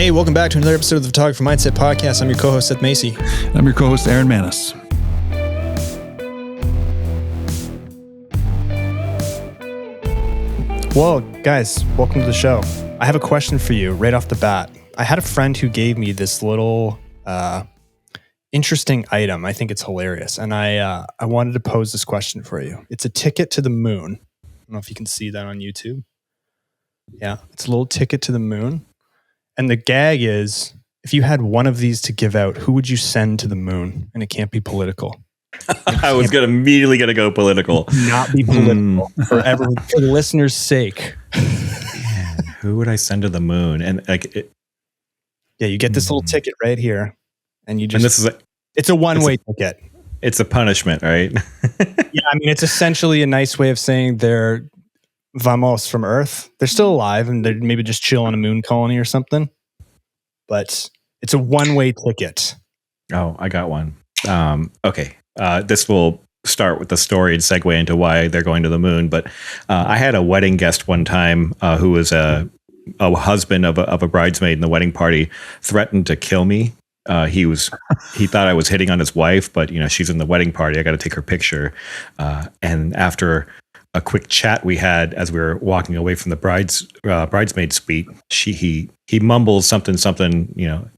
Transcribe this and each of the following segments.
Hey, welcome back to another episode of the Photographer Mindset Podcast. I'm your co-host, Seth Macy. I'm your co-host, Aaron Manis. Well, guys, welcome to the show. I have a question for you right off the bat. I had a friend who gave me this little interesting item. I think it's hilarious. And I wanted to pose this question for you. It's a ticket to the moon. I don't know if you can see that on YouTube. Yeah, it's a little ticket to the moon. And the gag is, if you had one of these to give out, who would you send to the moon? And it can't be political. I was immediately going to go political. Not be political for the listeners' sake. Man, who would I send to the moon? And you get this little ticket right here, and you just. And it's a one-way ticket. It's a punishment, right? Yeah, I mean, it's essentially a nice way of saying they're vamos from Earth. They're still alive, and they're maybe just chill on a moon colony or something. But it's a one-way ticket. Oh, I got one. Okay. This will start with the story and segue into why they're going to the moon. But I had a wedding guest one time who was a husband of a bridesmaid in the wedding party, threatened to kill me. He thought I was hitting on his wife, but she's in the wedding party. I got to take her picture. And after a quick chat we had as we were walking away from the bridesmaid suite, he mumbles something,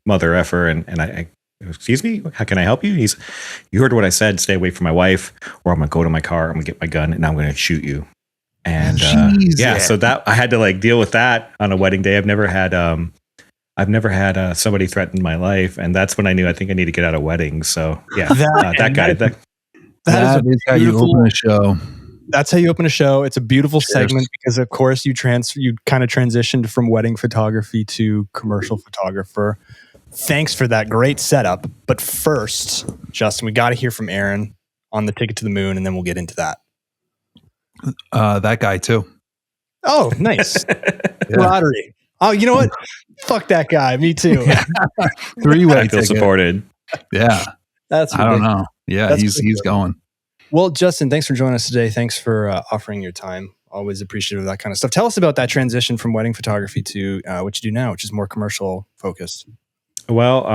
mother effer, and I excuse me, how can I help you? You heard what I said, stay away from my wife, or I'm gonna go to my car, I'm gonna get my gun, and I'm gonna shoot you. And so that I had to deal with that on a wedding day. I've never had somebody threaten my life, and that's when I knew I think I need to get out of weddings. So yeah, that guy. That is how you open a show. That's how you open a show. It's a beautiful segment because, of course, you kind of transitioned from wedding photography to commercial photographer. Thanks for that great setup. But first, Justin, we got to hear from Aaron on the ticket to the moon, and then we'll get into that. That guy too. Oh, nice. Lottery. Oh, you know what? Fuck that guy. Me too. Three-way I feel supported. Yeah. That's I don't know. Yeah, he's going. Well, Justin, thanks for joining us today. Thanks for offering your time. Always appreciative of that kind of stuff. Tell us about that transition from wedding photography to what you do now, which is more commercial focused. Well,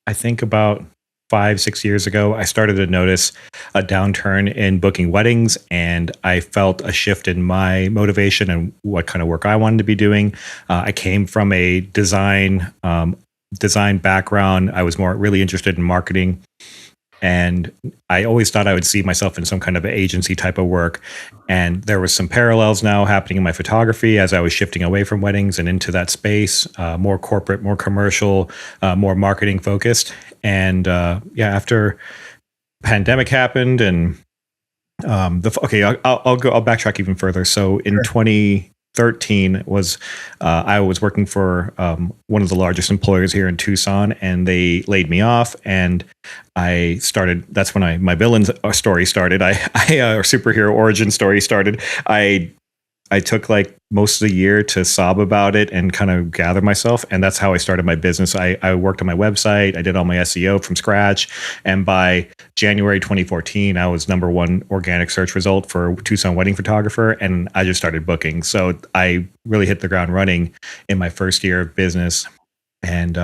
I think about 5-6 years ago, I started to notice a downturn in booking weddings, and I felt a shift in my motivation and what kind of work I wanted to be doing. I came from a design background. I was really interested in marketing. And I always thought I would see myself in some kind of agency type of work. And there was some parallels now happening in my photography as I was shifting away from weddings and into that space, more corporate, more commercial, more marketing focused. And after pandemic happened and I'll backtrack even further. So in 2013 I was working for one of the largest employers here in Tucson, and they laid me off, and I started. That's when my villain story started. Our superhero origin story started. I took most of the year to sob about it and kind of gather myself. And that's how I started my business. I worked on my website. I did all my SEO from scratch. And by January 2014, I was #1 organic search result for Tucson wedding photographer. And I just started booking. So I really hit the ground running in my first year of business. And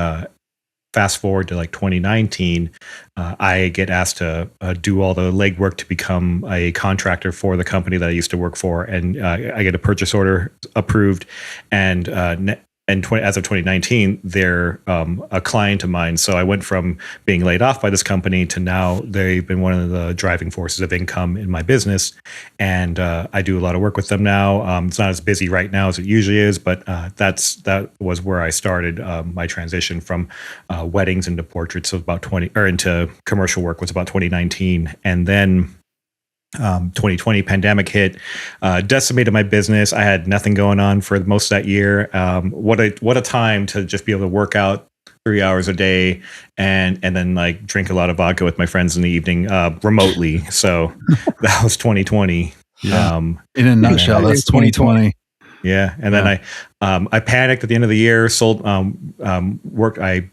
fast forward to 2019, I get asked to do all the legwork to become a contractor for the company that I used to work for, and I get a purchase order approved. And as of 2019, they're a client of mine. So I went from being laid off by this company to now they've been one of the driving forces of income in my business. And I do a lot of work with them now. It's not as busy right now as it usually is, but that was where I started my transition from weddings into portraits of into commercial work was about 2019. And then 2020 pandemic hit, decimated my business. I had nothing going on for most of that year. What a time to just be able to work out 3 hours a day and then drink a lot of vodka with my friends in the evening remotely. So that was 2020. Yeah. In a nutshell, that's 2020. Yeah. And then I panicked at the end of the year, sold, worked. I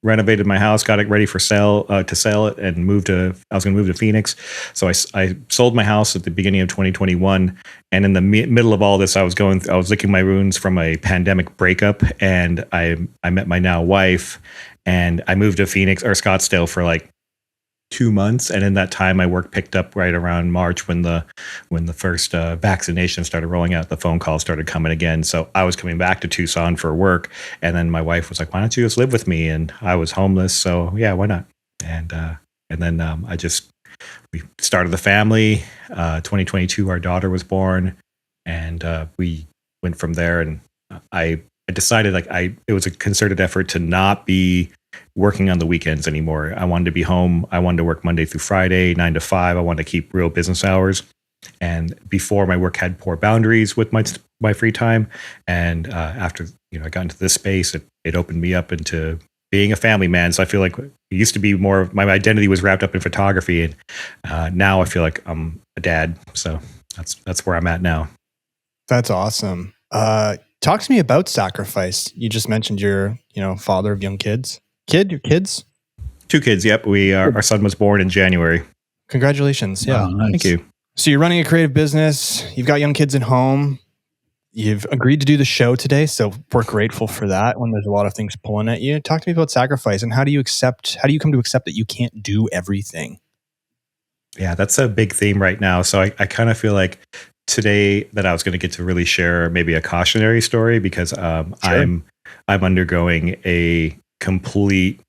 renovated my house, got it ready for sale to sell it, and I was going to move to Phoenix. So I sold my house at the beginning of 2021, and in the middle of all this, I was licking my wounds from a pandemic breakup, and I met my now wife, and I moved to Phoenix or Scottsdale for like 2 months, and in that time my work picked up right around March when the first vaccination started rolling out. The phone calls started coming again, so I was coming back to Tucson for work, and then my wife was like, why don't you just live with me? And I was homeless, so yeah, why not? And then we started the family. 2022 our daughter was born, and we went from there. And I decided it was a concerted effort to not be working on the weekends anymore. I wanted to be home. I wanted to work Monday through Friday, 9 to 5. I wanted to keep real business hours. And before, my work had poor boundaries with my free time. And after I got into this space, it opened me up into being a family man. So I feel like it used to be more of my identity was wrapped up in photography, and now I feel like I'm a dad. So that's where I'm at now. That's awesome. Talk to me about sacrifice. You just mentioned you're father of young kids. Your kids? 2 kids. Yep. Our son was born in January. Congratulations. Yeah. Nice. Thank you. So you're running a creative business. You've got young kids at home. You've agreed to do the show today. So we're grateful for that when there's a lot of things pulling at you. Talk to me about sacrifice, and how do you come to accept that you can't do everything? Yeah, that's a big theme right now. So I kind of feel like today that I was going to get to really share maybe a cautionary story, because Sure. I'm undergoing a complete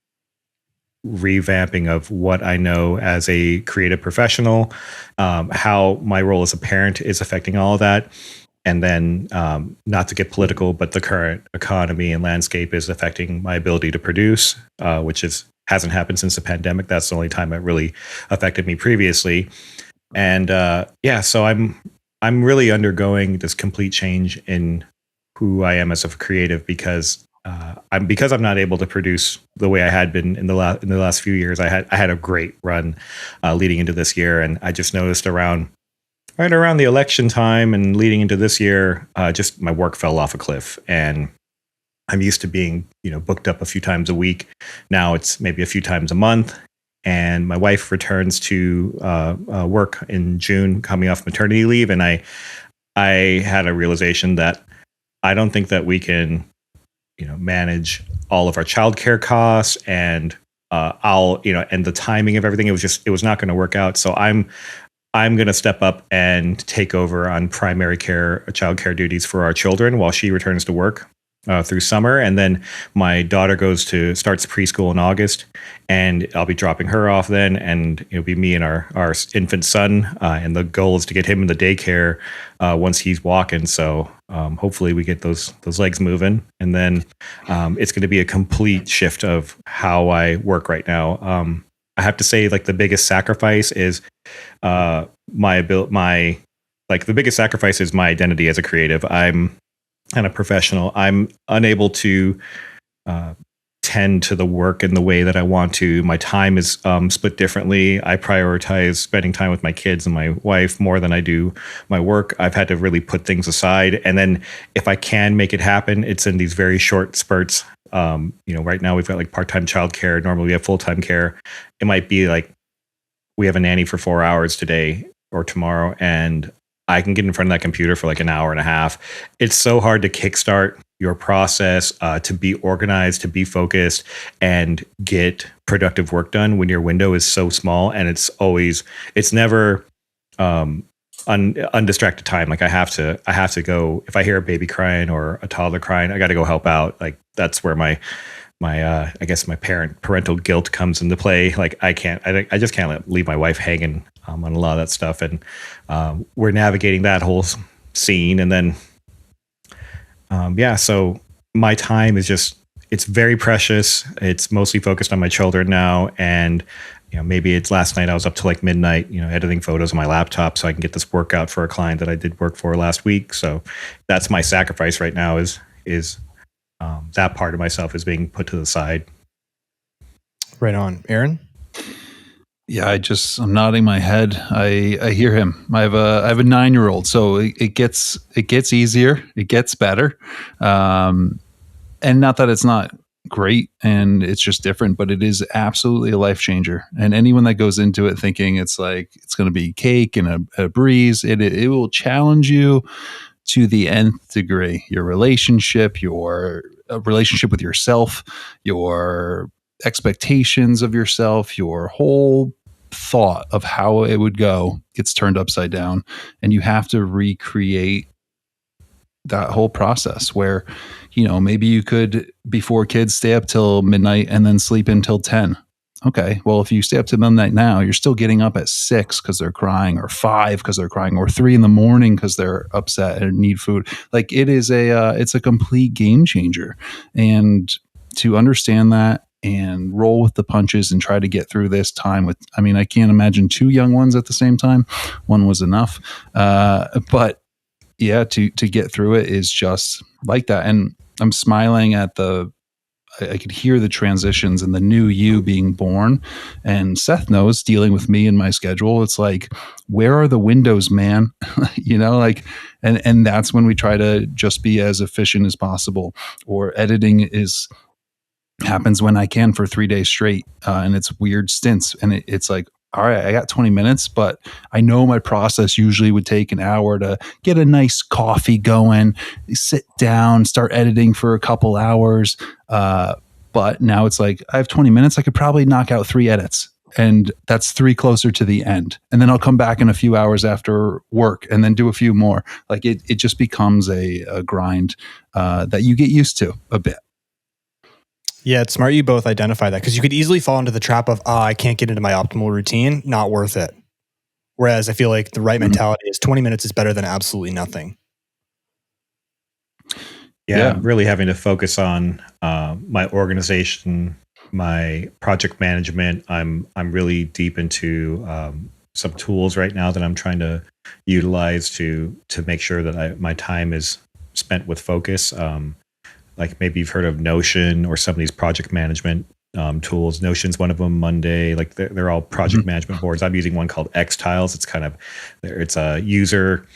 revamping of what I know as a creative professional, how my role as a parent is affecting all of that. And then not to get political, but the current economy and landscape is affecting my ability to produce, which hasn't happened since the pandemic. That's the only time it really affected me previously. And so I'm really undergoing this complete change in who I am as a creative, because I'm not able to produce the way I had been in the last few years. I had a great run leading into this year, and I just noticed right around the election time and leading into this year, just my work fell off a cliff. And I'm used to being booked up a few times a week. Now it's maybe a few times a month. And my wife returns to work in June, coming off maternity leave, and I had a realization that I don't think that we can manage all of our childcare costs and and the timing of everything. It was not going to work out. So I'm going to step up and take over on primary care, childcare duties for our children while she returns to work through summer. And then my daughter starts preschool in August, and I'll be dropping her off then. And it'll be me and our infant son. And the goal is to get him in the daycare once he's walking. So hopefully we get those legs moving. And then it's going to be a complete shift of how I work right now. I have to say, like, the biggest sacrifice is the biggest sacrifice is my identity as a creative. I'm kind of professional. I'm unable to tend to the work in the way that I want to. My time is split differently. I prioritize spending time with my kids and my wife more than I do my work. I've had to really put things aside. And then if I can make it happen, it's in these very short spurts. Right now we've got like part-time childcare. Normally we have full-time care. It might be like we have a nanny for 4 hours today or tomorrow, and I can get in front of that computer for like an hour and a half. It's so hard to kickstart your process, to be organized, to be focused, and get productive work done when your window is so small. And it's never undistracted time. Like I have to go, if I hear a baby crying or a toddler crying, I got to go help out. Like that's where my I guess my parental guilt comes into play. Like I just can't leave my wife hanging on a lot of that stuff. And we're navigating that whole scene. And then, so my time is it's very precious. It's mostly focused on my children now. And, maybe it's last night I was up to like midnight, editing photos on my laptop so I can get this work out for a client that I did work for last week. So that's my sacrifice right now is that part of myself is being put to the side. Right on. Aaron? Yeah, I'm nodding my head. I hear him. I have a 9-year-old, so it gets easier. It gets better. And not that it's not great and it's just different, but it is absolutely a life changer. And anyone that goes into it thinking it's like it's going to be cake and a breeze, it will challenge you to the nth degree. Your relationship, your relationship with yourself, your expectations of yourself, your whole thought of how it would go gets turned upside down, and you have to recreate that whole process where, you know, maybe you could, before kids, stay up till midnight and then sleep until 10. Okay, well, if you stay up to midnight now, you're still getting up at 6 because they're crying, or 5 because they're crying, or 3 in the morning because they're upset and need food. Like, it is it's a complete game changer. And to understand that and roll with the punches and try to get through this time with, I mean, I can't imagine 2 young ones at the same time. One was enough. But yeah, to get through it is just like that. And I'm smiling at I could hear the transitions and the new you being born. And Seth knows, dealing with me and my schedule, it's like, where are the windows, man? You know, like, and that's when we try to just be as efficient as possible. Or editing happens when I can for 3 days straight. And it's weird stints. And it's like, all right, I got 20 minutes, but I know my process usually would take an hour to get a nice coffee going, sit down, start editing for a couple hours. But now it's like, I have 20 minutes. I could probably knock out 3 edits, and that's 3 closer to the end. And then I'll come back in a few hours after work and then do a few more. Like, it just becomes a grind that you get used to a bit. Yeah, it's smart you both identify that, because you could easily fall into the trap of, I can't get into my optimal routine, not worth it. Whereas I feel like the right mentality is 20 minutes is better than absolutely nothing. Yeah, I'm really having to focus on my organization, my project management. I'm really deep into some tools right now that I'm trying to utilize to make sure that my time is spent with focus. Like, maybe you've heard of Notion or some of these project management tools. Notion's one of them. Monday, like they're all project management boards. I'm using one called X Tiles. It's a user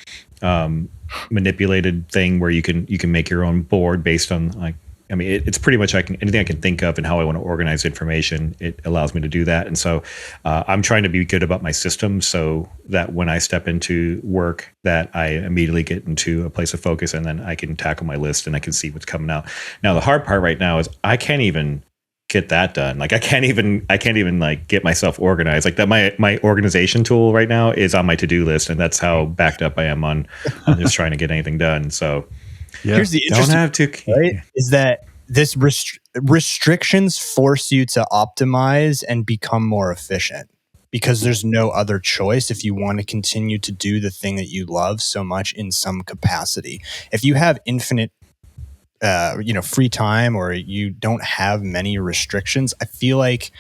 manipulated thing where you can make your own board based on, like, I mean, it's pretty much anything I can think of and how I want to organize information. It allows me to do that. And so I'm trying to be good about my system so that when I step into work, that I immediately get into a place of focus, and then I can tackle my list and I can see what's coming out. Now, the hard part right now is I can't even get that done. Like, I can't even like get myself organized. Like, that my organization tool right now is on my to-do list, and that's how backed up I am on just trying to get anything done. So yeah. Here's the interesting right, is that this restrictions force you to optimize and become more efficient, because there's no other choice if you want to continue to do the thing that you love so much in some capacity. If you have infinite free time, or you don't have many restrictions, I feel like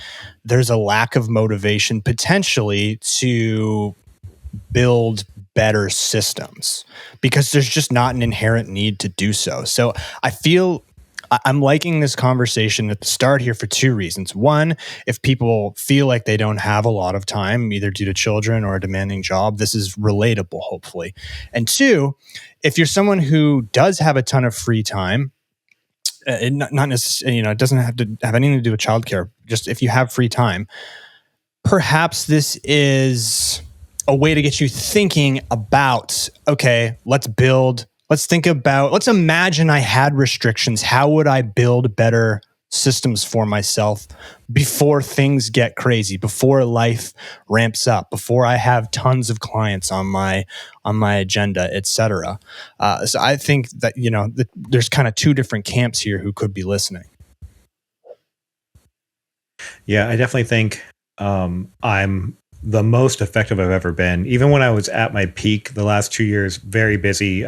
there's a lack of motivation potentially to build better systems, because there's just not an inherent need to do so. So I feel I'm liking this conversation at the start here for 2 reasons. One, if people feel like they don't have a lot of time, either due to children or a demanding job, this is relatable, hopefully. And 2, if you're someone who does have a ton of free time, not necessarily, it doesn't have to have anything to do with childcare. Just if you have free time, perhaps this is a way to get you thinking about, okay, let's imagine I had restrictions. How would I build better systems for myself before things get crazy, before life ramps up, before I have tons of clients on my agenda, etc. So I think that, there's kind of 2 different camps here who could be listening. Yeah, I definitely think I'm the most effective I've ever been. Even when I was at my peak the last 2 years, very busy,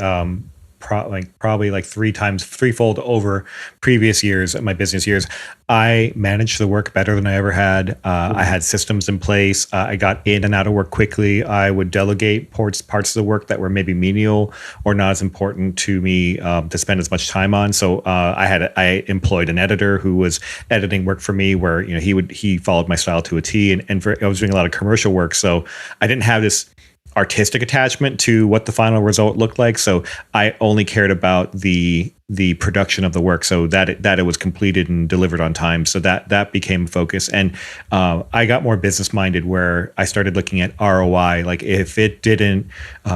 probably like threefold over previous years, my business years, I managed the work better than I ever had. I had systems in place. I got in and out of work quickly. I would delegate parts of the work that were maybe menial or not as important to me to spend as much time on. So I employed an editor who was editing work for me, where he followed my style to a T, and I was doing a lot of commercial work, so I didn't have this artistic attachment to what the final result looked like. So I only cared about the the production of the work, so that it was completed and delivered on time. So that became a focus, and I got more business minded, where I started looking at ROI. Like if it didn't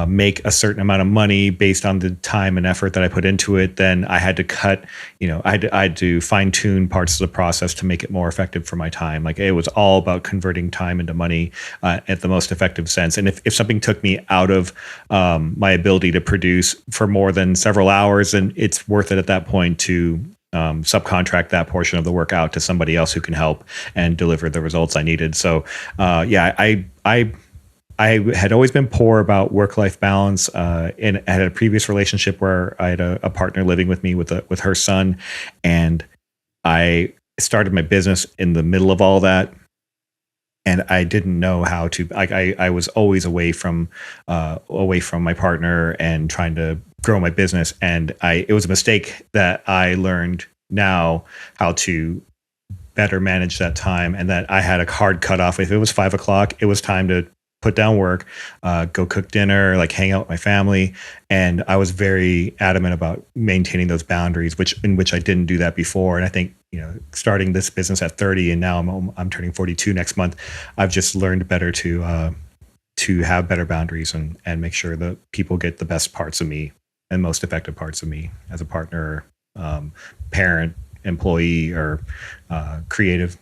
make a certain amount of money based on the time and effort that I put into it, then I had to cut. I had to fine tune parts of the process to make it more effective for my time. Like it was all about converting time into money at the most effective sense. And if something took me out of my ability to produce for more than several hours, then it's worth it at that point to subcontract that portion of the work out to somebody else who can help and deliver the results I needed. So I had always been poor about work-life balance. And I had a previous relationship where I had a partner living with me with her son, and I started my business in the middle of all that. And I didn't know how to. I was always away from my partner and trying to grow my business. And it was a mistake that I learned now how to better manage that time, and that I had a hard cutoff. If it was 5 o'clock, it was time to put down work, go cook dinner, like hang out with my family. And I was very adamant about maintaining those boundaries, in which I didn't do that before. And I think, starting this business at 30, and now I'm turning 42 next month, I've just learned better to have better boundaries and make sure that people get the best parts of me and most effective parts of me as a partner, parent, employee, or creative.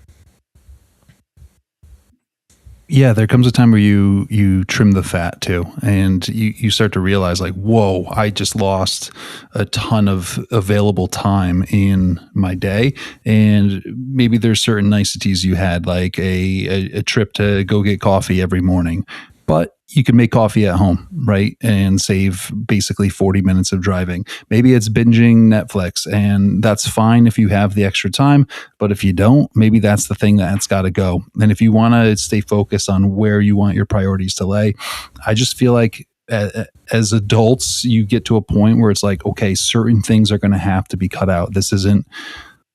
Yeah, there comes a time where you trim the fat too, and you start to realize like, whoa, I just lost a ton of available time in my day, and maybe there's certain niceties you had, like a trip to go get coffee every morning, but you can make coffee at home, right? And save basically 40 minutes of driving. Maybe it's binging Netflix, and that's fine if you have the extra time. But if you don't, maybe that's the thing that's got to go. And if you want to stay focused on where you want your priorities to lay, I just feel like as adults, you get to a point where it's like, okay, certain things are going to have to be cut out. This isn't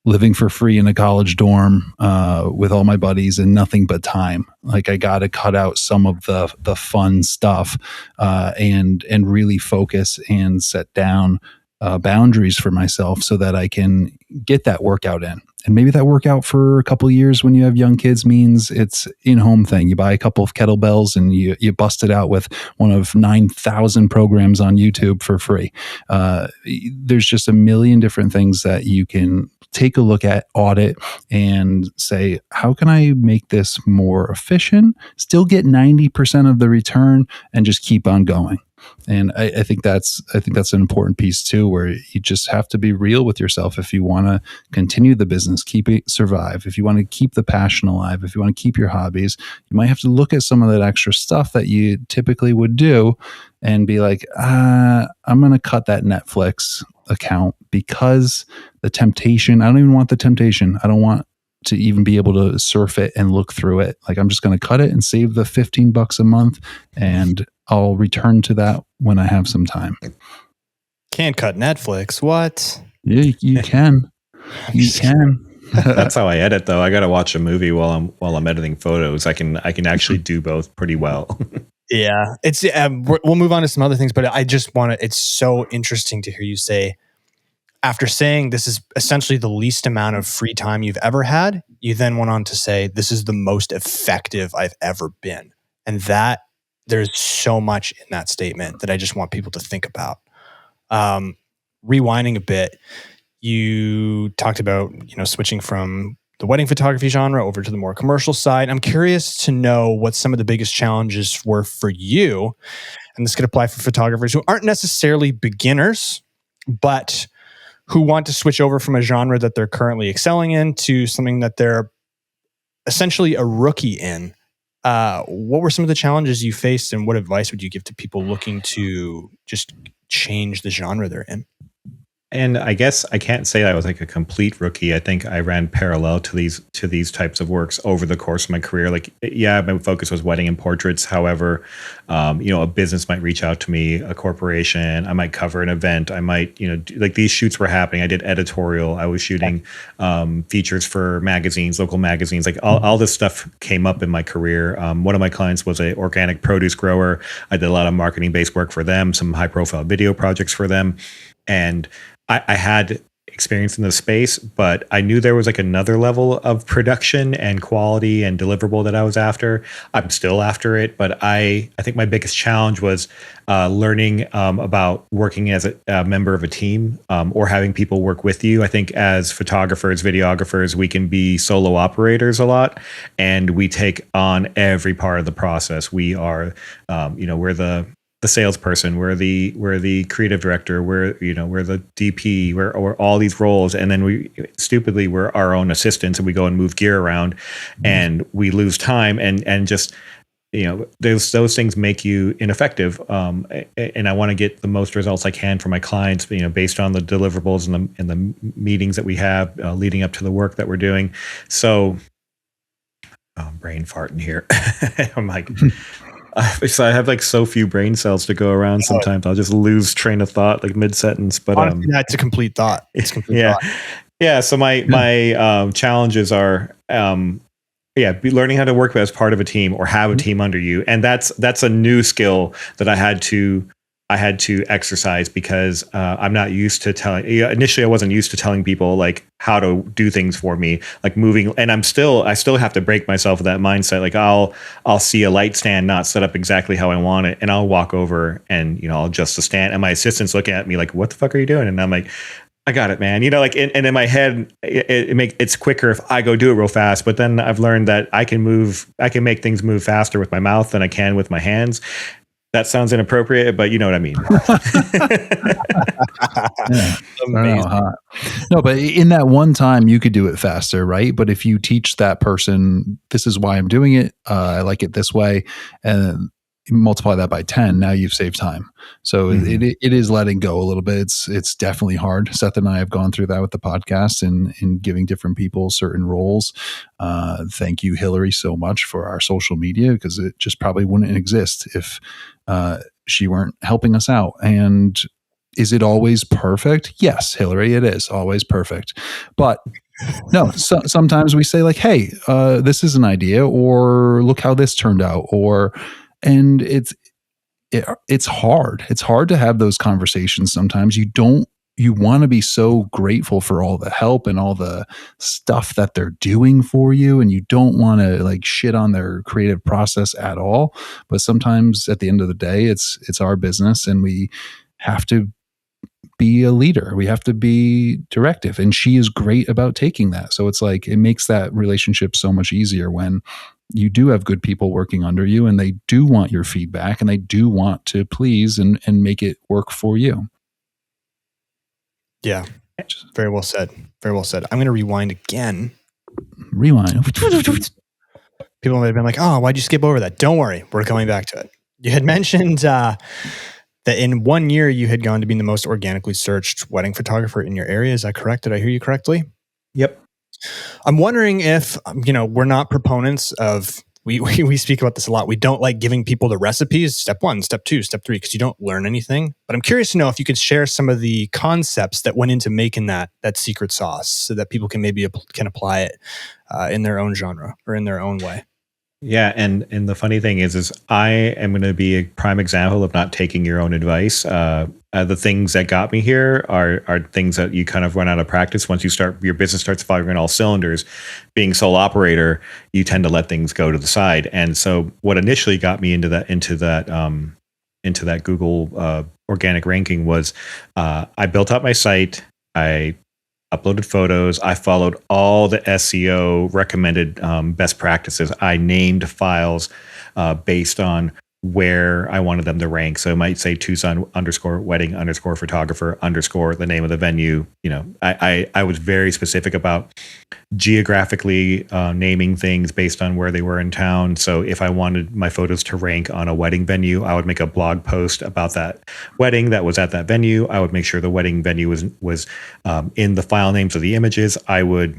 living for free in a college dorm with all my buddies and nothing but time. Like I got to cut out some of the fun stuff and really focus and set down boundaries for myself so that I can get that workout in. And maybe that workout for a couple of years when you have young kids means it's in-home thing. You buy a couple of kettlebells and you bust it out with one of 9,000 programs on YouTube for free. There's just a million different things that you can take a look at, audit, and say, how can I make this more efficient, still get 90% of the return, and just keep on going. And I think that's an important piece too, where you just have to be real with yourself. If you want to continue the business, keep it survive. If you want to keep the passion alive, if you want to keep your hobbies, you might have to look at some of that extra stuff that you typically would do and be like, I'm going to cut that Netflix account because the temptation, I don't even want the temptation. I don't want to even be able to surf it and look through it. Like I'm just going to cut it and save the $15 a month, and I'll return to that when I have some time. Can't cut Netflix. What? Yeah, you can. You can. That's how I edit, though. I got to watch a movie while I'm editing photos. I can actually do both pretty well. Yeah, it's. We'll move on to some other things, but I just want to. It's so interesting to hear you say, after saying this is essentially the least amount of free time you've ever had, you then went on to say this is the most effective I've ever been, and that. There's so much in that statement that I just want people to think about. Rewinding a bit, you talked about, switching from the wedding photography genre over to the more commercial side. I'm curious to know what some of the biggest challenges were for you. And this could apply for photographers who aren't necessarily beginners, but who want to switch over from a genre that they're currently excelling in to something that they're essentially a rookie in. What were some of the challenges you faced, and what advice would you give to people looking to just change the genre they're in? And I guess I can't say I was like a complete rookie. I think I ran parallel to these types of works over the course of my career. Like, yeah, my focus was wedding and portraits. However, a business might reach out to me, a corporation. I might cover an event. I might, like these shoots were happening. I did editorial. I was shooting features for magazines, local magazines. Like all this stuff came up in my career. One of my clients was an organic produce grower. I did a lot of marketing based work for them, some high profile video projects for them, and I had experience in the space, but I knew there was like another level of production and quality and deliverable that I was after. I'm still after it, but I think my biggest challenge was learning about working as a member of a team, or having people work with you. I think as photographers, videographers, we can be solo operators a lot, and we take on every part of the process. We are, we're the salesperson, we're the creative director, we're the DP, we're all these roles, and then we're our own assistants, and we go and move gear around, and we lose time, and just those things make you ineffective. And I want to get the most results I can for my clients, based on the deliverables and the meetings that we have leading up to the work that we're doing. So, brain farting here. I'm like. So I have like so few brain cells to go around. Sometimes I'll just lose train of thought like mid sentence. But honestly, that's a complete thought. It's complete yeah, thought. yeah. So my challenges are learning how to work as part of a team or have a team under you, and that's a new skill that I had to exercise, because I'm not used to telling. Initially, I wasn't used to telling people like how to do things for me, like moving. And I still have to break myself of that mindset. Like I'll see a light stand not set up exactly how I want it, and I'll walk over and I'll adjust the stand, and my assistant's looking at me like, "What the fuck are you doing?" And I'm like, I got it, man. And in my head, it's quicker if I go do it real fast. But then I've learned that I can make things move faster with my mouth than I can with my hands. That sounds inappropriate, but you know what I mean. No, but in that one time, you could do it faster, right? But if you teach that person, this is why I'm doing it, I like it this way, and multiply that by 10, now you've saved time. So it is letting go a little bit. It's definitely hard. Seth and I have gone through that with the podcast and giving different people certain roles. Thank you, Hillary, so much for our social media, because it just probably wouldn't exist if she weren't helping us out. And is it always perfect? Yes, Hillary, it is always perfect. But no, sometimes we say like, hey, this is an idea, or look how this turned out, and it's hard. It's hard to have those conversations. Sometimes you want to be so grateful for all the help and all the stuff that they're doing for you, and you don't want to like shit on their creative process at all. But sometimes at the end of the day, it's our business, and we have to be a leader. We have to be directive, and she is great about taking that. So it's like, it makes that relationship so much easier when you do have good people working under you, and they do want your feedback, and they do want to please and make it work for you. Yeah. Very well said. Very well said. I'm going to rewind again. Rewind. People might have been like, oh, why'd you skip over that? Don't worry. We're coming back to it. You had mentioned that in 1 year you had gone to being the most organically searched wedding photographer in your area. Is that correct? Did I hear you correctly? Yep. I'm wondering if, we're not proponents of, we speak about this a lot. We don't like giving people the recipes, step 1, step 2, step 3, because you don't learn anything. But I'm curious to know if you could share some of the concepts that went into making that secret sauce, so that people can can apply it in their own genre or in their own way. Yeah, and the funny thing is I am going to be a prime example of not taking your own advice. The things that got me here are things that you kind of run out of practice once your business starts firing on all cylinders. Being sole operator, you tend to let things go to the side. And so, what initially got me into that Google organic ranking was I built out my site. I uploaded photos. I followed all the SEO recommended best practices. I named files based on where I wanted them to rank. So it might say Tucson _wedding _photographer _ the name of the venue. I was very specific about geographically naming things based on where they were in town. So if I wanted my photos to rank on a wedding venue, I would make a blog post about that wedding that was at that venue. I would make sure the wedding venue was in the file names of the images. I would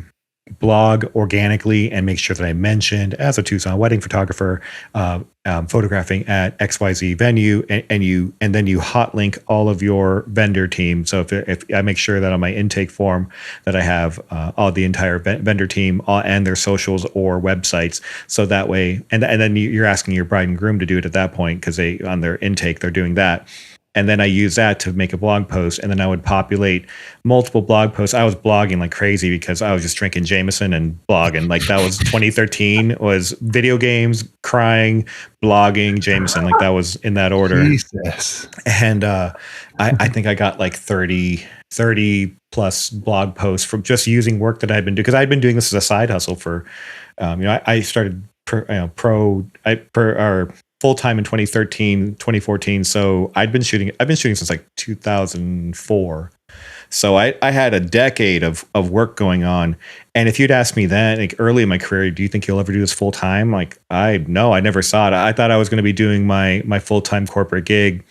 blog organically and make sure that I mentioned as a Tucson wedding photographer photographing at XYZ venue, and then you hot link all of your vendor team. So if I make sure that on my intake form that I have all the entire vendor team and their socials or websites, so that way, and then you're asking your bride and groom to do it at that point, because they on their intake they're doing that. and then I use that to make a blog post, and then I would populate multiple blog posts. I was blogging like crazy because I was just drinking Jameson and blogging. Like that was 2013 was video games, crying, blogging, Jameson. Like that was in that order. Jesus. And I think I got like 30 plus blog posts from just using work that I'd been doing, because I'd been doing this as a side hustle for, I started full time in 2013, 2014. So I've been shooting since like 2004. So I had a decade of work going on. And if you'd asked me then, like early in my career, do you think you'll ever do this full time? Like, I never saw it. I thought I was going to be doing my full-time corporate gig,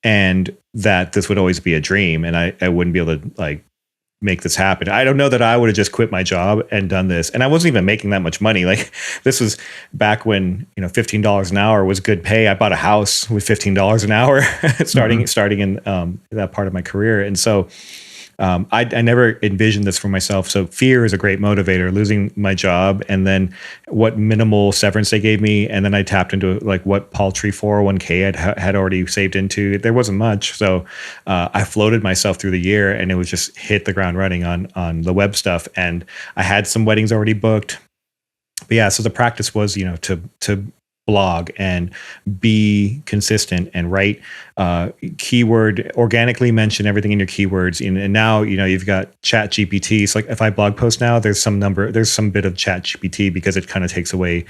and that this would always be a dream, and I wouldn't be able to like make this happen. I don't know that I would have just quit my job and done this. And I wasn't even making that much money. Like this was back when, $15 an hour was good pay. I bought a house with $15 an hour starting in that part of my career. And so I never envisioned this for myself. So fear is a great motivator, losing my job, and then what minimal severance they gave me. And then I tapped into like what paltry 401k I had already saved into. There wasn't much. So I floated myself through the year, and it was just hit the ground running on the web stuff. And I had some weddings already booked. But yeah, so the practice was, to blog and be consistent and write keyword, organically mention everything in your keywords. And now, you've got chat GPT. So like if I blog post now, there's some bit of chat GPT, because it kind of takes away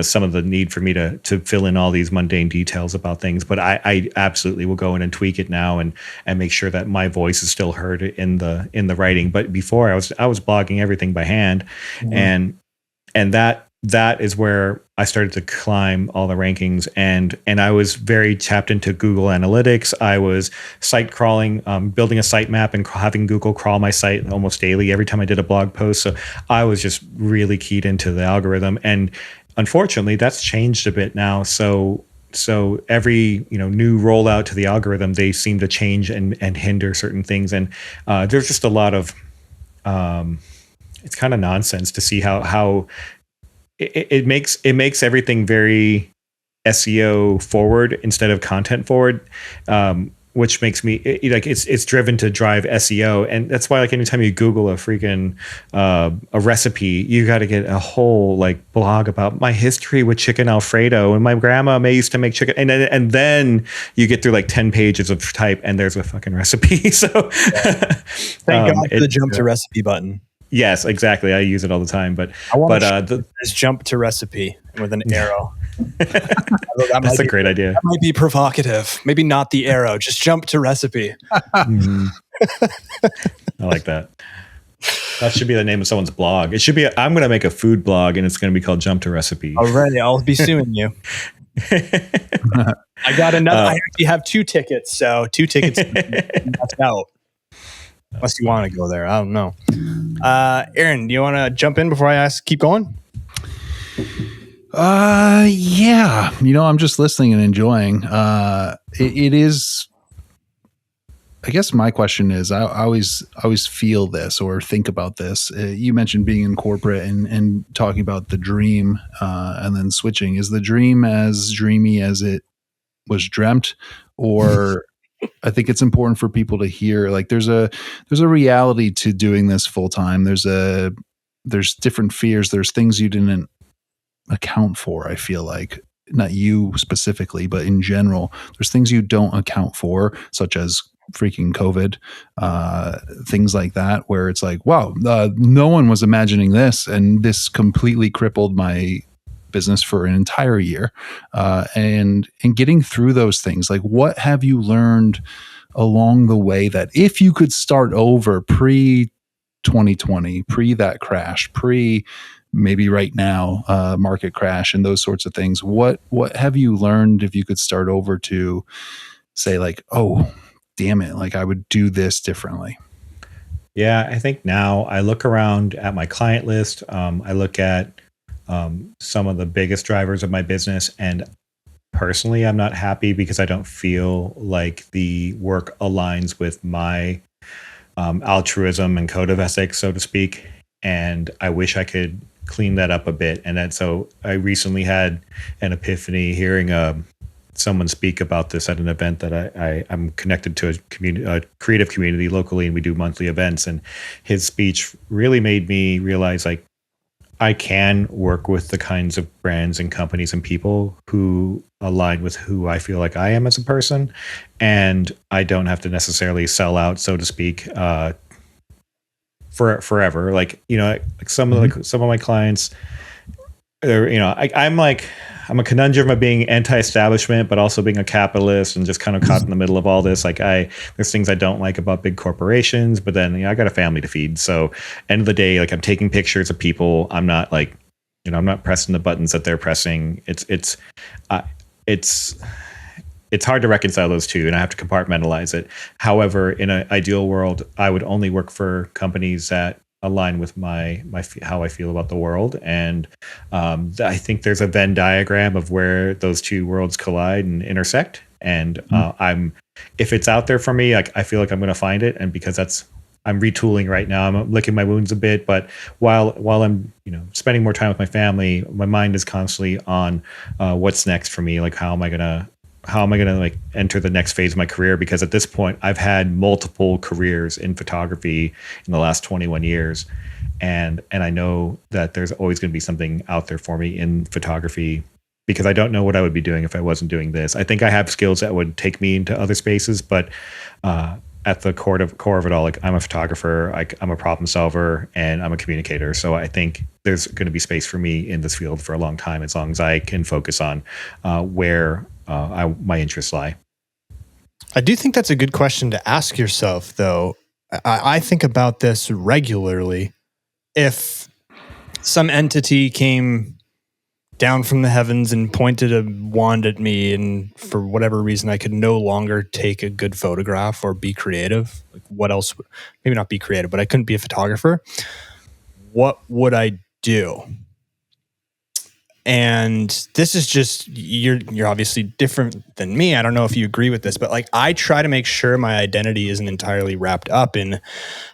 some of the need for me to fill in all these mundane details about things. But I absolutely will go in and tweak it now and make sure that my voice is still heard in the writing. But before I was blogging everything by hand. Mm-hmm. And that is where I started to climb all the rankings, and I was very tapped into Google Analytics. I was site crawling, building a site map and having Google crawl my site almost daily every time I did a blog post. So I was just really keyed into the algorithm, and unfortunately that's changed a bit now. So every new rollout to the algorithm, they seem to change and hinder certain things, and there's just a lot of it's kind of nonsense to see how it makes everything very SEO forward instead of content forward, which makes me it's driven to drive SEO. And that's why, like, anytime you Google a freaking a recipe, you got to get a whole like blog about my history with chicken Alfredo, and my grandma used to make chicken, and then you get through like 10 pages of type, and there's a fucking recipe. So thank God for the jump to recipe button. Yes, exactly. I use it all the time, but this jump to recipe with an arrow. That's a great idea. That might be provocative. Maybe not the arrow. Just jump to recipe. Mm-hmm. I like that. That should be the name of someone's blog. It should be. I'm going to make a food blog, and it's going to be called Jump to Recipe. Already, I'll be suing you. I got another. I actually have 2 tickets, so 2 tickets. That's out. Unless you want to go there. I don't know. Aaron, do you want to jump in before I keep going? Yeah. I'm just listening and enjoying. It is, I guess my question is, I always feel this or think about this. You mentioned being in corporate and talking about the dream, and then switching. Is the dream as dreamy as it was dreamt, or I think it's important for people to hear, like, there's a reality to doing this full time. There's different fears. There's things you didn't account for. I feel like, not you specifically, but in general, there's things you don't account for, such as freaking COVID, things like that, where it's like, wow, no one was imagining this, and this completely crippled my business for an entire year. And getting through those things, like, what have you learned along the way that if you could start over pre 2020, pre that crash, pre maybe right now, market crash and those sorts of things, what have you learned if you could start over to say, like, oh, damn it, like, I would do this differently? Yeah, I think now I look around at my client list. I look at some of the biggest drivers of my business, and personally, I'm not happy because I don't feel like the work aligns with my altruism and code of ethics, so to speak. And I wish I could clean that up a bit. And so I recently had an epiphany hearing someone speak about this at an event that I'm connected to a creative community locally, and we do monthly events. And his speech really made me realize, like, I can work with the kinds of brands and companies and people who align with who I feel like I am as a person, and I don't have to necessarily sell out, so to speak, for forever. Like, like some of my clients, I'm a conundrum of being anti-establishment, but also being a capitalist and just kind of caught in the middle of all this. Like, there's things I don't like about big corporations, but then I got a family to feed. So end of the day, like, I'm taking pictures of people. I'm not like, I'm not pressing the buttons that they're pressing. It's hard to reconcile those two, and I have to compartmentalize it. However, in an ideal world, I would only work for companies that align with my how I feel about the world. And I think there's a Venn diagram of where those two worlds collide and intersect. And if it's out there for me, I feel like I'm going to find it. And because I'm retooling right now, I'm licking my wounds a bit, but while I'm, spending more time with my family, my mind is constantly on what's next for me. Like, how am I going to like enter the next phase of my career? Because at this point, I've had multiple careers in photography in the last 21 years. And I know that there's always going to be something out there for me in photography, because I don't know what I would be doing if I wasn't doing this. I think I have skills that would take me into other spaces, but at the core of it all, like, I'm a photographer, I'm a problem solver, and I'm a communicator. So I think there's going to be space for me in this field for a long time, as long as I can focus on where my interests lie. I do think that's a good question to ask yourself, though. I think about this regularly. If some entity came down from the heavens and pointed a wand at me, and for whatever reason I could no longer take a good photograph or be creative, like, what else? Maybe not be creative, but I couldn't be a photographer. What would I do? And this is just, you're obviously different than me. I don't know if you agree with this, but like, I try to make sure my identity isn't entirely wrapped up in, I've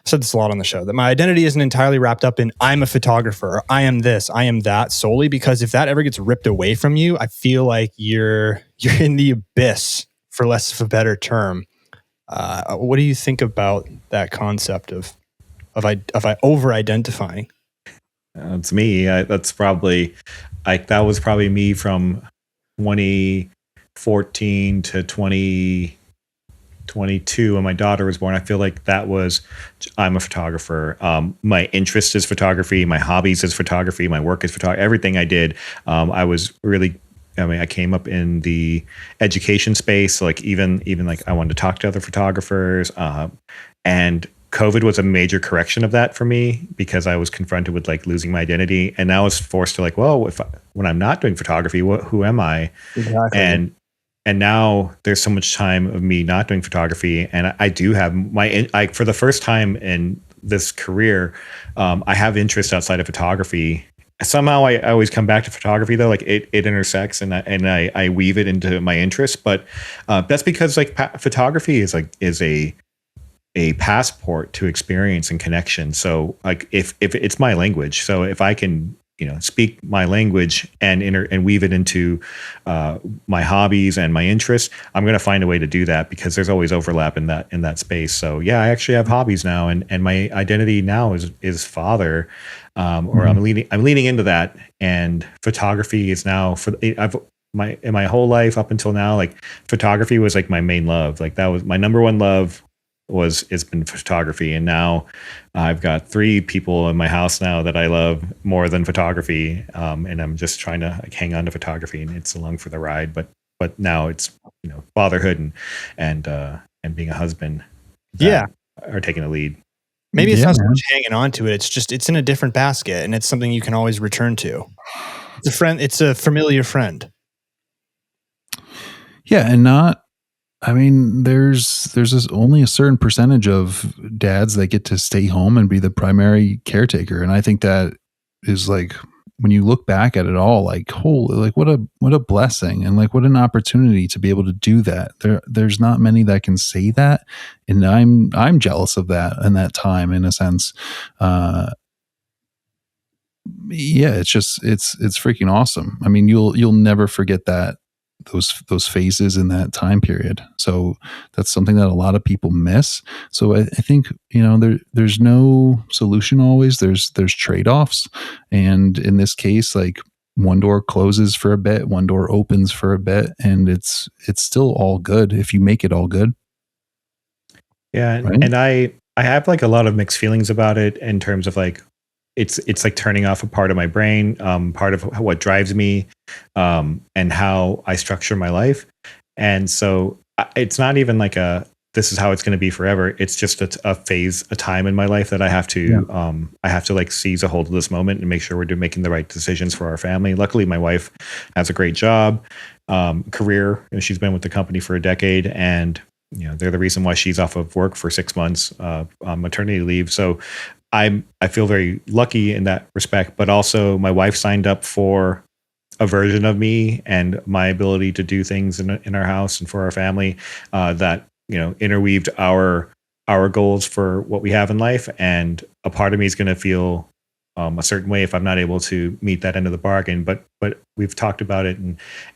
said this a lot on the show, that my identity isn't entirely wrapped up in I'm a photographer, or I am this, I am that, solely because if that ever gets ripped away from you, I feel like you're in the abyss, for less of a better term. What do you think about that concept of over-identifying? It's me. That's probably, that was probably me from 2014 to 2022 when my daughter was born. I feel like I'm a photographer. My interest is photography. My hobbies is photography. My work is photography. Everything I did, I came up in the education space. So like, even like, I wanted to talk to other photographers, and COVID was a major correction of that for me, because I was confronted with like losing my identity, and now I was forced to like, well, when I'm not doing photography, who am I? Exactly. And now there's so much time of me not doing photography, and I do have for the first time in this career, I have interest outside of photography. Somehow I always come back to photography, though. Like, it intersects, and I weave it into my interests. But that's because like photography is a passport to experience and connection. So like, if it's my language, so if I can, speak my language and weave it into my hobbies and my interests, I'm going to find a way to do that, because there's always overlap in that space. So yeah, I actually have hobbies now, and my identity now is father, or I'm leaning into that. And photography is now, in my whole life up until now, like, photography was like my main love. Like, that was my number one love. It's been photography. And now I've got 3 people in my house now that I love more than photography, and I'm just trying to like hang on to photography, and it's along for the ride. But now it's fatherhood and being a husband are taking the lead. Maybe it's not so much hanging on to it, it's in a different basket, and it's something you can always return to. It's a familiar friend. Yeah, and there's only a certain percentage of dads that get to stay home and be the primary caretaker. And I think that is like, when you look back at it all, like, holy, like, what a blessing, and like, what an opportunity to be able to do that. There's not many that can say that. And I'm jealous of that and that time, in a sense. It's freaking awesome. I mean, you'll never forget that those phases in that time period. So that's something that a lot of people miss. So I think, there's no solution always. There's trade-offs. And in this case, like, one door closes for a bit, one door opens for a bit, and it's still all good if you make it all good. Yeah, Right? and I have like a lot of mixed feelings about it in terms of like it's like turning off a part of my brain, part of what drives me, and how I structure my life. And so it's not even like this is how it's going to be forever. It's just a phase, a time in my life that I have to like seize a hold of this moment and make sure we're making the right decisions for our family. Luckily, my wife has a great job, career, and she's been with the company for a decade, and they're the reason why she's off of work for 6 months on maternity leave. So I feel very lucky in that respect, but also my wife signed up for a version of me and my ability to do things in our house and for our family that interweaved our goals for what we have in life. And a part of me is going to feel a certain way if I'm not able to meet that end of the bargain. But we've talked about it,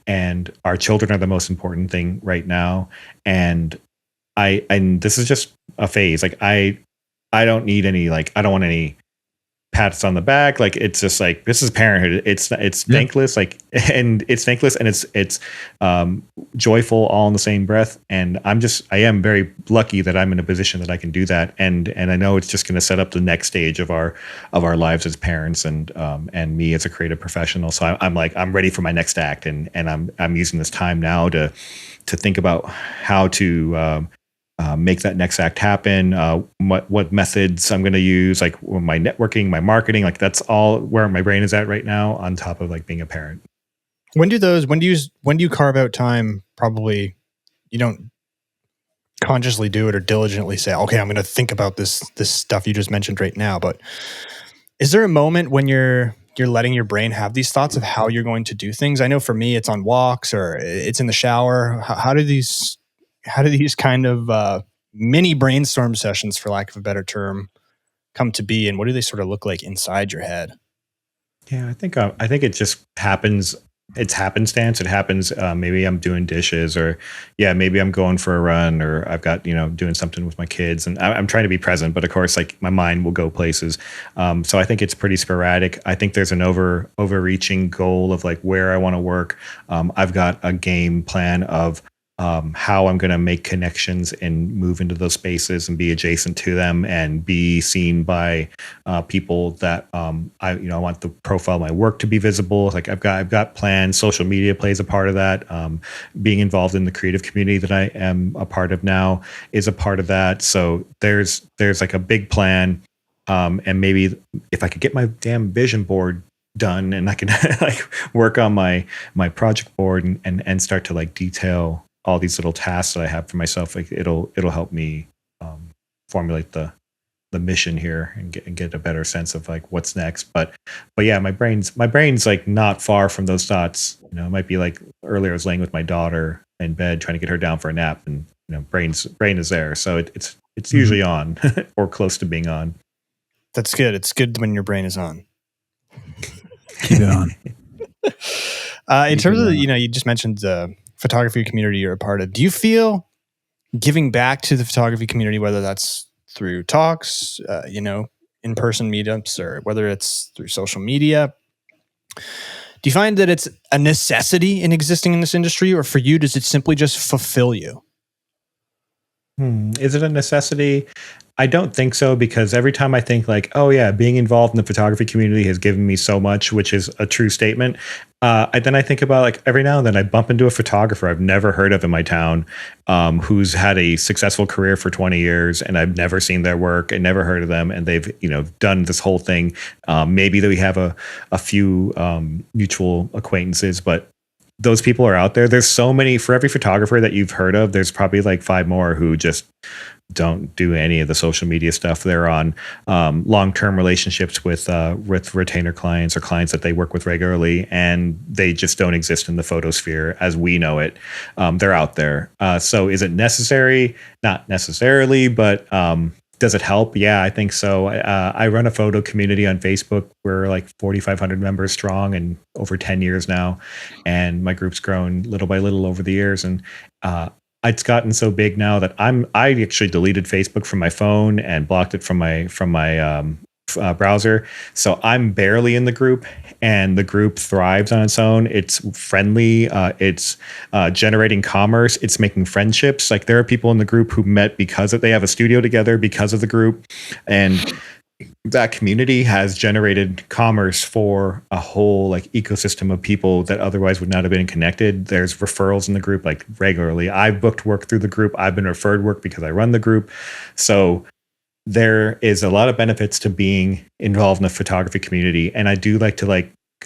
and our children are the most important thing right now. And this is just a phase. Like I don't need any, like, I don't want any pats on the back. Like, it's just like, this is parenthood. It's thankless, like, and it's thankless, and it's joyful all in the same breath. And I am very lucky that I'm in a position that I can do that. And I know it's just going to set up the next stage of our lives as parents, and me as a creative professional. So I'm ready for my next act. And I'm using this time now to think about how to, make that next act happen, what methods I'm going to use, like my networking, my marketing, like that's all where my brain is at right now, on top of like being a parent. When do you carve out time? Probably you don't consciously do it or diligently say, okay, I'm going to think about this stuff you just mentioned right now. But is there a moment when you're letting your brain have these thoughts of how you're going to do things? I know for me, it's on walks or it's in the shower. How do these kind of mini brainstorm sessions, for lack of a better term, come to be, and what do they sort of look like inside your head? Yeah, I think it just happens. It's happenstance. It happens. Maybe I'm doing dishes, or maybe I'm going for a run, or I've got doing something with my kids, and I'm trying to be present. But of course, like, my mind will go places. So I think it's pretty sporadic. I think there's an overreaching goal of like where I want to work. I've got a game plan of how I'm going to make connections and move into those spaces and be adjacent to them and be seen by people that I want the profile of my work to be visible. Like, I've got plans. Social media plays a part of that. Being involved in the creative community that I am a part of now is a part of that. So there's like a big plan. And maybe if I could get my damn vision board done, and I can like work on my project board and start to like detail all these little tasks that I have for myself, like it'll help me formulate the mission here and get a better sense of like what's next. But yeah, my brain's like not far from those thoughts. It might be like earlier I was laying with my daughter in bed trying to get her down for a nap, and brain is there. So it's usually on or close to being on. That's good. It's good when your brain is on. Keep it on. In terms of you just mentioned the photography community you're a part of. Do you feel giving back to the photography community, whether that's through talks, in-person meetups, or whether it's through social media, do you find that it's a necessity in existing in this industry, or for you, does it simply just fulfill you? Is it a necessity? I don't think so, because every time I think like, oh yeah, being involved in the photography community has given me so much, which is a true statement. Then I think about like every now and then I bump into a photographer I've never heard of in my town, who's had a successful career for 20 years, and I've never seen their work and never heard of them. And they've, done this whole thing. Maybe that we have a few mutual acquaintances, but those people are out there. There's so many. For every photographer that you've heard of, there's probably like 5 more who just don't do any of the social media stuff. They're on long-term relationships with retainer clients or clients that they work with regularly, and they just don't exist in the photosphere as we know it. They're out there. So is it necessary? Not necessarily, but Does it help? Yeah, I think so. I run a photo community on Facebook. We're like 4,500 members strong and over 10 years now. And my group's grown little by little over the years. And it's gotten so big now that I actually deleted Facebook from my phone and blocked it from my browser. So I'm barely in the group, and the group thrives on its own. It's friendly. It's generating commerce. It's making friendships. Like there are people in the group who met because they have a studio together because of the group, and that community has generated commerce for a whole like ecosystem of people that otherwise would not have been connected. There's referrals in the group like regularly. I've booked work through the group. I've been referred work because I run the group. So there is a lot of benefits to being involved in the photography community. And I do like to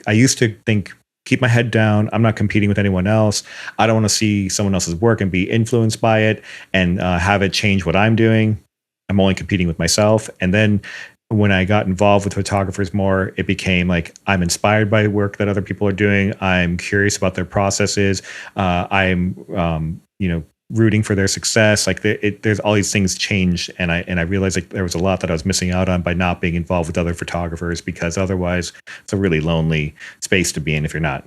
I used to think, keep my head down. I'm not competing with anyone else. I don't want to see someone else's work and be influenced by it and have it change what I'm doing. I'm only competing with myself. And then when I got involved with photographers more, it became like I'm inspired by work that other people are doing. I'm curious about their processes. I'm rooting for their success. Like there's all these things changed, and I realized like there was a lot that I was missing out on by not being involved with other photographers, because otherwise it's a really lonely space to be in if you're not,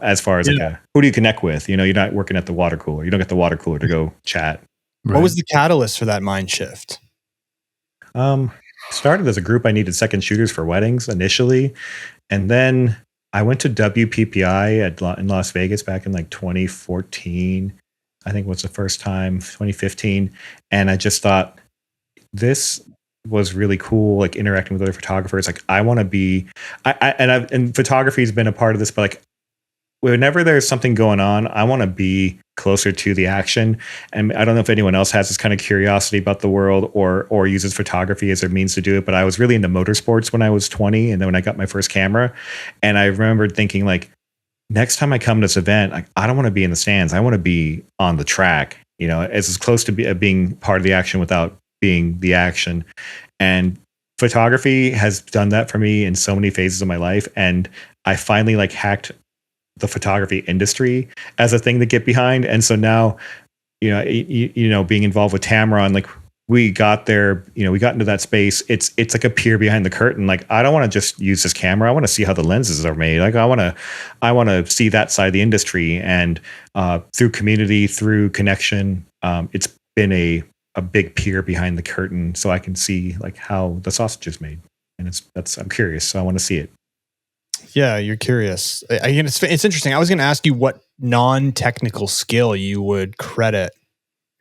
as far as who do you connect with? You're not working at the water cooler. You don't get the water cooler to go chat. Right. What was the catalyst for that mind shift? Started as a group. I needed second shooters for weddings initially, and then I went to WPPI in Las Vegas back in like 2014. I think was the first time, 2015. And I just thought this was really cool, like interacting with other photographers. Like I want to be, and photography has been a part of this, but like whenever there's something going on, I want to be closer to the action. And I don't know if anyone else has this kind of curiosity about the world or uses photography as their means to do it. But I was really into motorsports when I was 20. And then when I got my first camera, and I remembered thinking like, next time I come to this event, I don't want to be in the stands. I want to be on the track, as close to being part of the action without being the action. And photography has done that for me in so many phases of my life. And I finally hacked the photography industry as a thing to get behind. And so now, being involved with Tamron, we got there, we got into that space. It's like a peer behind the curtain. Like, I don't want to just use this camera. I want to see how the lenses are made. Like, I want to see that side of the industry. And through community, through connection, it's been a big peer behind the curtain, so I can see how the sausage is made. And I'm curious, so I want to see it. Yeah, you're curious. It's interesting. I was going to ask you what non-technical skill you would credit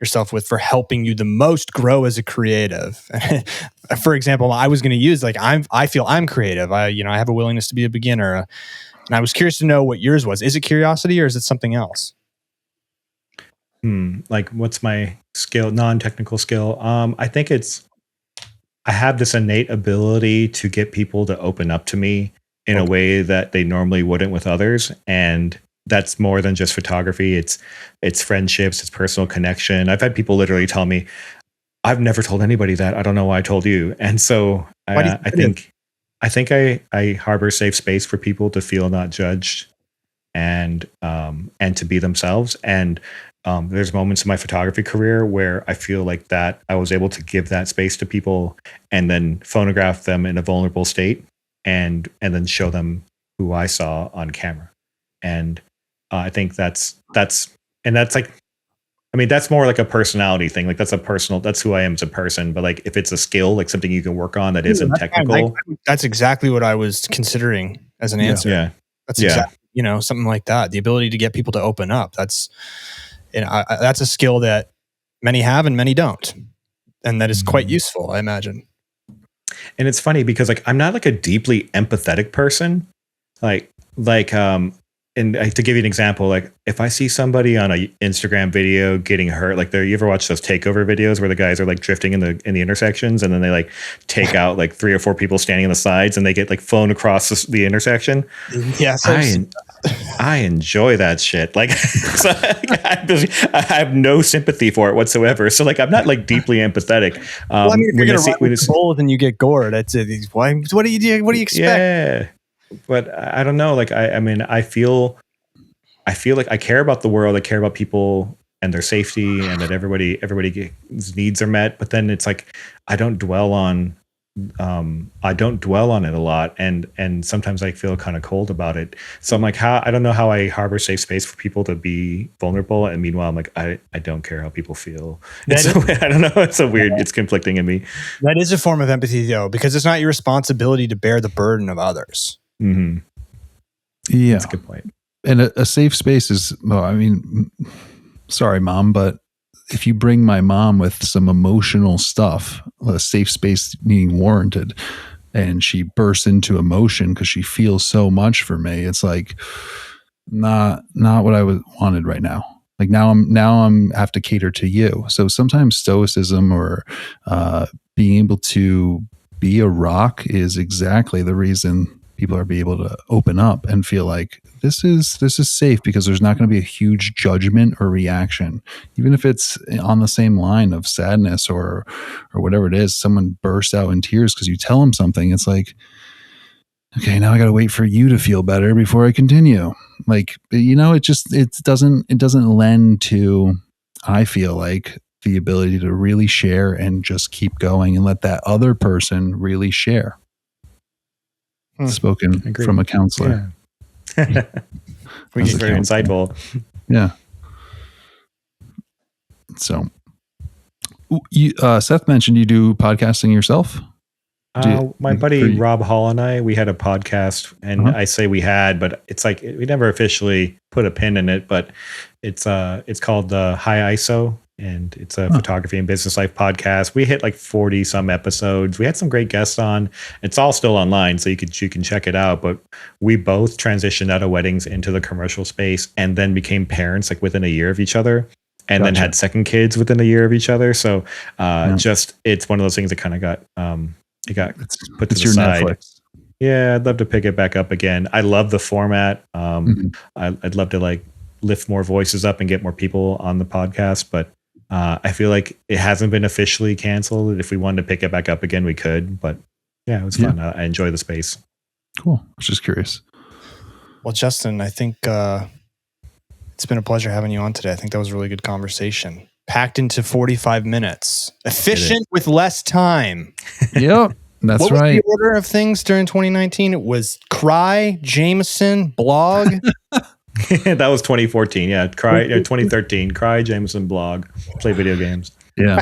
yourself with for helping you the most grow as a creative. For example, I was going to use I feel I'm creative. I have a willingness to be a beginner, and I was curious to know what yours was. Is it curiosity or is it something else? What's my skill? Non-technical skill. I think I have this innate ability to get people to open up to me in a way that they normally wouldn't with others, and that's more than just photography. It's friendships, it's personal connection. I've had people literally tell me, I've never told anybody that. I don't know why I told you. And so I think I harbor safe space for people to feel not judged and to be themselves. And there's moments in my photography career where I feel like that I was able to give that space to people and then photograph them in a vulnerable state and then show them who I saw on camera. And I think that's more like a personality thing. That's who I am as a person. But if it's a skill, something you can work on that isn't technical. That's exactly what I was considering as an answer. Yeah. That's exactly, something like that. The ability to get people to open up. That's a skill that many have and many don't. And that is quite useful, I imagine. And it's funny because I'm not a deeply empathetic person. And to give you an example, if I see somebody on a Instagram video getting hurt, you ever watch those takeover videos where the guys are drifting in the intersections and then they take out 3 or 4 people standing on the sides and they get flown across the intersection? Yes, I enjoy that shit. So I have no sympathy for it whatsoever. So I'm not deeply empathetic. Well, if you're gonna run with bulls and you get gored, that's it. What do you expect? Yeah. But I don't know. I feel like I care about the world. I care about people and their safety, and that everybody's needs are met. But then it's like I don't dwell on it a lot, and sometimes I feel kind of cold about it. So I'm like, I don't know how I harbor safe space for people to be vulnerable, and meanwhile I'm like, I don't care how people feel. I don't know. It's so weird. It's conflicting in me. That is a form of empathy, though, because it's not your responsibility to bear the burden of others. Mm-hmm. Yeah, that's a good point. And a safe space is, well, I mean, sorry, Mom, but if you bring my mom with some emotional stuff, a safe space being warranted, and she bursts into emotion because she feels so much for me, it's like not what I wanted right now. Like now I'm have to cater to you. So sometimes stoicism or being able to be a rock is exactly the reason people are able to open up and feel like this is safe, because there's not going to be a huge judgment or reaction, even if it's on the same line of sadness or whatever it is. Someone bursts out in tears because you tell them something. It's like, okay, now I got to wait for you to feel better before I continue. Like, it doesn't lend to, I feel like, the ability to really share and just keep going and let that other person really share. Spoken from a counselor. Yeah. Which is very insightful. Yeah. So, Seth mentioned you do podcasting yourself. My buddy Rob Hall and I, we had a podcast, and I say we had, but it's like we never officially put a pin in it. But it's called High ISO, and it's a photography and business life podcast. We hit like 40 some episodes. We had some great guests on. It's all still online, so you can check it out. But we both transitioned out of weddings into the commercial space, and then became parents like within a year of each other, and then had second kids within a year of each other. So just it's one of those things that kind of got put to the side. Netflix. Yeah, I'd love to pick it back up again. I love the format. I'd love to like lift more voices up and get more people on the podcast, but I feel like it hasn't been officially canceled. If we wanted to pick it back up again, we could. But yeah, it was fun. I enjoy the space. Cool. I was just curious. Well, Justin, I think it's been a pleasure having you on today. I think that was a really good conversation. Packed into 45 minutes. Efficient with less time. Yep, that's what right. Was the order of things during 2019? It was Cry, Jameson, Blog. That was 2014. Yeah, Cry. 2013. Cry, Jameson, Blog. Play video games. Yeah.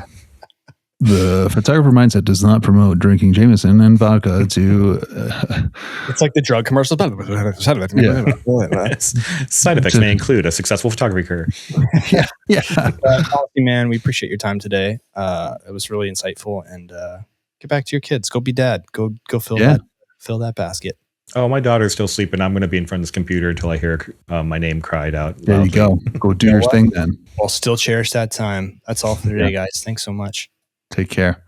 The photographer mindset does not promote drinking Jameson and vodka to. It's like the drug commercial. Side effects may include a successful photography career. Yeah. Man, we appreciate your time today. It was really insightful. And get back to your kids. Go be dad. Go fill that basket. Oh, my daughter's still sleeping. I'm going to be in front of this computer until I hear my name cried out. There you go. Go do your thing then. I'll still cherish that time. That's all for today, guys. Thanks so much. Take care.